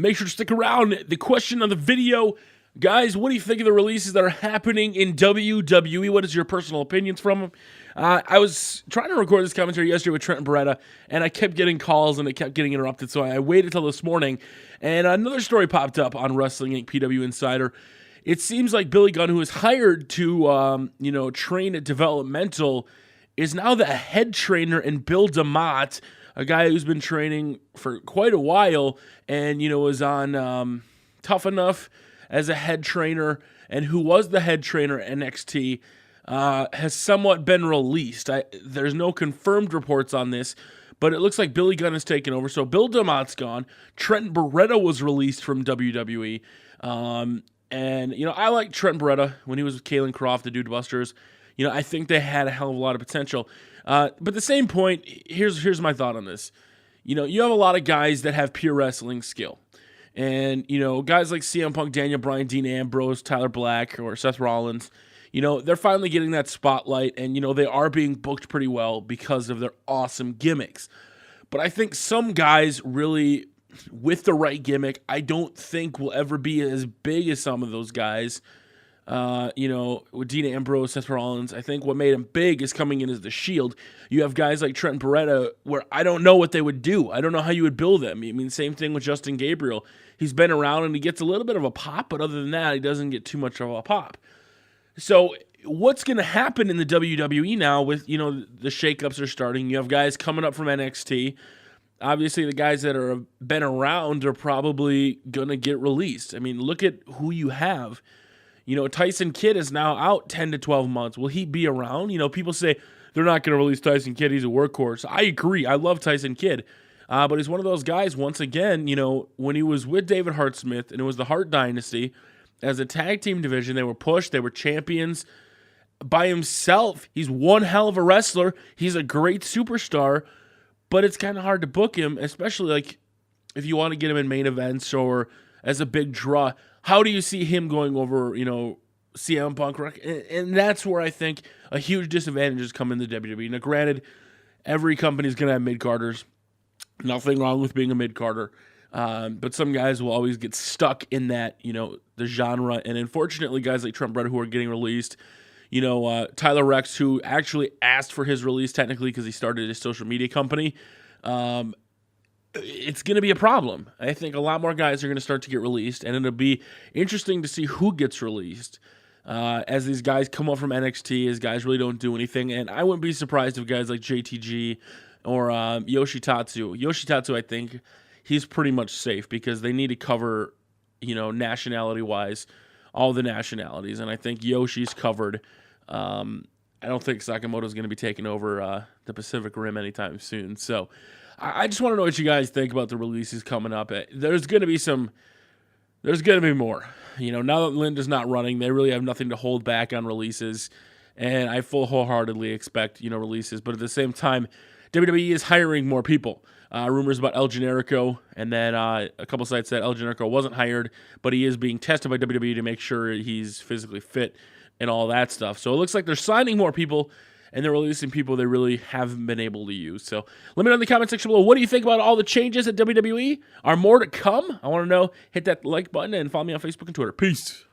Make sure to stick around. The question on the video, guys, what do you think of the releases that are happening in WWE? What is your personal opinions from them? I was trying to record this commentary yesterday with Trent and Beretta, and I kept getting calls and it kept getting interrupted, so I waited till this morning, and another story popped up on Wrestling Inc. PW Insider. It seems like Billy Gunn, who was hired to, train at developmental, is now the head trainer in Bill DeMott, a guy who's been training for quite a while and, was on Tough Enough as a head trainer and who was the head trainer at NXT, has somewhat been released. There's no confirmed reports on this, but it looks like Billy Gunn has taken over. So Bill DeMott's gone. Trent Beretta was released from WWE. And, I like Trent Beretta when he was with Kalen Croft, the Dude Busters. I think they had a hell of a lot of potential. But at the same point, here's my thought on this. You have a lot of guys that have pure wrestling skill. And, guys like CM Punk, Daniel Bryan, Dean Ambrose, Tyler Black, or Seth Rollins, they're finally getting that spotlight. And, they are being booked pretty well because of their awesome gimmicks. But I think some guys really, with the right gimmick, I don't think will ever be as big as some of those guys. With Dean Ambrose, Seth Rollins, I think what made him big is coming in as the Shield. You have guys like Trent Beretta, where I don't know what they would do. I don't know how you would build them. I mean, same thing with Justin Gabriel. He's been around and he gets a little bit of a pop, but other than that, he doesn't get too much of a pop. So what's going to happen in the WWE now with, the shakeups are starting? You have guys coming up from NXT. Obviously, the guys that are been around are probably going to get released. I mean, look at who you have. Tyson Kidd is now out 10 to 12 months. Will he be around? People say they're not going to release Tyson Kidd. He's a workhorse. I agree. I love Tyson Kidd. But he's one of those guys, once again, when he was with David Hart Smith, and it was the Hart Dynasty, as a tag team division, they were pushed. They were champions. By himself, he's one hell of a wrestler. He's a great superstar. But it's kind of hard to book him, especially if you want to get him in main events or as a big draw. How do you see him going over, CM Punk? And that's where I think a huge disadvantage has come in the WWE. Now, granted, every company's going to have mid-carders. Nothing wrong with being a mid-carder. But some guys will always get stuck in that, the genre. And unfortunately, guys like Trent Beretta who are getting released, Tyler Rex, who actually asked for his release technically because he started his social media company, it's going to be a problem. I think a lot more guys are going to start to get released, and it'll be interesting to see who gets released as these guys come up from NXT, as guys really don't do anything. And I wouldn't be surprised if guys like JTG or Yoshitatsu, I think he's pretty much safe because they need to cover, nationality-wise, all the nationalities. And I think Yoshi's covered. I don't think Sakamoto's going to be taking over the Pacific Rim anytime soon. So I just want to know what you guys think about the releases coming up. There's going to be more. Now that Linda's not running, they really have nothing to hold back on releases. And I wholeheartedly expect, releases. But at the same time, WWE is hiring more people. Rumors about El Generico, and then a couple sites said El Generico wasn't hired, but he is being tested by WWE to make sure he's physically fit and all that stuff. So it looks like they're signing more people, and they're releasing people they really haven't been able to use. So let me know in the comment section below, what do you think about all the changes at WWE? Are more to come? I want to know. Hit that like button and follow me on Facebook and Twitter. Peace.